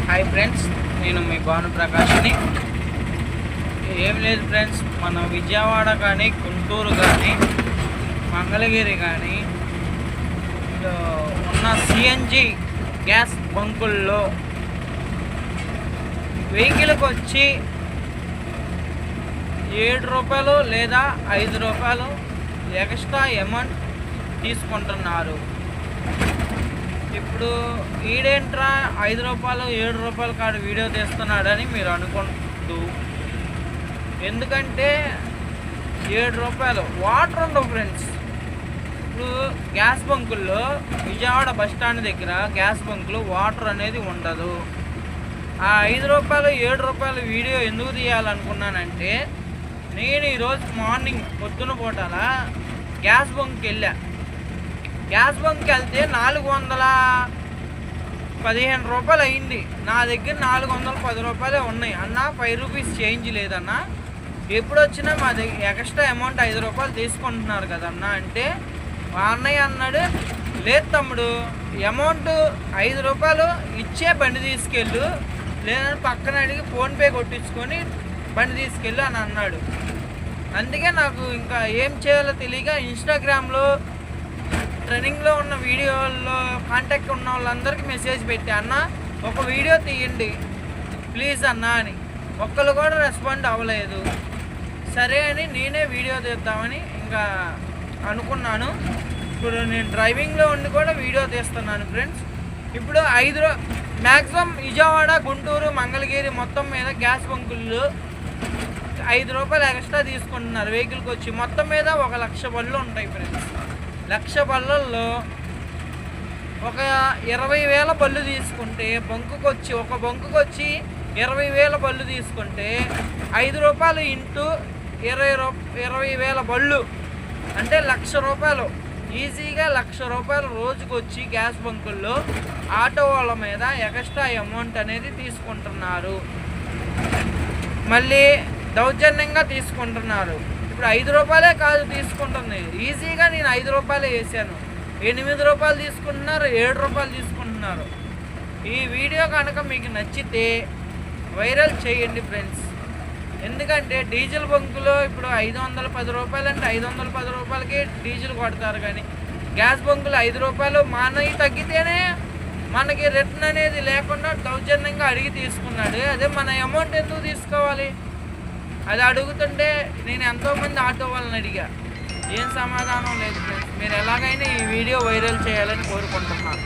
Hi friends, నేను మీ భానుప్రకాష్ని. ఏం లేదు ఫ్రెండ్స్, మన విజయవాడ కానీ గుంటూరు కానీ మంగళగిరి కానీ ఉన్న సిఎన్జి గ్యాస్ బంకుల్లో వెహికల్కి వచ్చి 7 రూపాయలు లేదా 5 రూపాయలు ఎక్స్ట్రా అమౌంట్ తీసుకుంటున్నారు. ఇప్పుడు ఈడేంట్రా 5 రూపాయలు 7 రూపాయల కాడ వీడియో తీస్తున్నాడని మీరు అనుకుంటూ, ఎందుకంటే 7 రూపాయలు వాటర్ ఉండవు ఫ్రెండ్స్. ఇప్పుడు గ్యాస్ బంకుల్లో విజయవాడ బస్టాండ్ దగ్గర గ్యాస్ బంకులు వాటర్ అనేది ఉండదు. ఆ 5 రూపాయలు 7 రూపాయల వీడియో ఎందుకు తీయాలనుకున్నానంటే, నేను ఈరోజు మార్నింగ్ పొద్దున పూటాల గ్యాస్ బంక్కి వెళ్ళా. గ్యాస్ బంక్కి వెళ్తే 415 రూపాయలు అయింది. నా దగ్గర 410 రూపాయలే ఉన్నాయి. అన్న 5 రూపీస్ చేంజ్ లేదన్నా, ఎప్పుడు వచ్చినా మా దగ్గర ఎక్స్ట్రా అమౌంట్ 5 రూపాయలు తీసుకుంటున్నారు కదన్నా అంటే, మా అన్నయ్య అన్నాడు, లేదు తమ్ముడు, అమౌంట్ 5 రూపాయలు ఇచ్చే బండి తీసుకెళ్ళు, లేదని పక్కన అడిగి ఫోన్పే కొట్టించుకొని బండి తీసుకెళ్ళు అని అన్నాడు. అందుకే నాకు ఇంకా ఏం చేయాలో తెలియక ఇన్స్టాగ్రామ్లో ట్రెండింగ్లో ఉన్న వీడియోల్లో కాంటాక్ట్ ఉన్న వాళ్ళందరికీ మెసేజ్ పెట్టి, అన్న ఒక వీడియో తీయండి ప్లీజ్ అన్న అని. ఒక్కరు కూడా రెస్పాండ్ అవ్వలేదు. సరే అని నేనే వీడియో తీద్దామని ఇంకా అనుకున్నాను. ఇప్పుడు నేను డ్రైవింగ్లో ఉండి కూడా వీడియో తీస్తున్నాను ఫ్రెండ్స్. ఇప్పుడు మ్యాక్సిమం విజయవాడ గుంటూరు మంగళగిరి మొత్తం మీద గ్యాస్ బంకుల్లో 5 రూపాయలు ఎక్స్ట్రా తీసుకుంటున్నారు వెహికల్కి వచ్చి. మొత్తం మీద 1,00,000 బళ్ళు ఉంటాయి ఫ్రెండ్స్. 1,00,000 బళ్ళల్లో ఒక 20,000 బళ్ళు తీసుకుంటే ఒక బంకుకి వచ్చి 20,000 బళ్ళు తీసుకుంటే 5 రూపాయలు ఇంటూ 20,000 బళ్ళు అంటే 1,00,000 రూపాయలు. ఈజీగా 1,00,000 రూపాయలు రోజుకి వచ్చి గ్యాస్ బంకుల్లో ఆటో వాళ్ళ మీద ఎక్స్ట్రా అమౌంట్ అనేది తీసుకుంటున్నారు. మళ్ళీ దౌర్జన్యంగా తీసుకుంటున్నారు. ఇప్పుడు 5 రూపాయలే కాదు తీసుకుంటుంది, ఈజీగా నేను 5 రూపాయలే వేసాను. 8 రూపాయలు తీసుకుంటున్నారు, 7 రూపాయలు తీసుకుంటున్నారు. ఈ వీడియో కనుక మీకు నచ్చితే వైరల్ చేయండి ఫ్రెండ్స్. ఎందుకంటే డీజిల్ బంకులో ఇప్పుడు 510 రూపాయలు అంటే 510 రూపాయలకి డీజిల్ కొడతారు, కానీ గ్యాస్ బంకులు 5 రూపాయలు మనకి తగ్గితేనే మనకి రిటర్న్ అనేది లేకుండా దౌర్జన్యంగా అడిగి తీసుకున్నాడు. అదే మన అమౌంట్ ఎందుకు తీసుకోవాలి? అది అడుగుతుంటే నేను ఎంతోమంది ఆటో వాళ్ళని అడిగా, ఏం సమాధానం లేదు ఫ్రెండ్స్. మీరు ఎలాగైనా ఈ వీడియో వైరల్ చేయాలని కోరుకుంటున్నాను.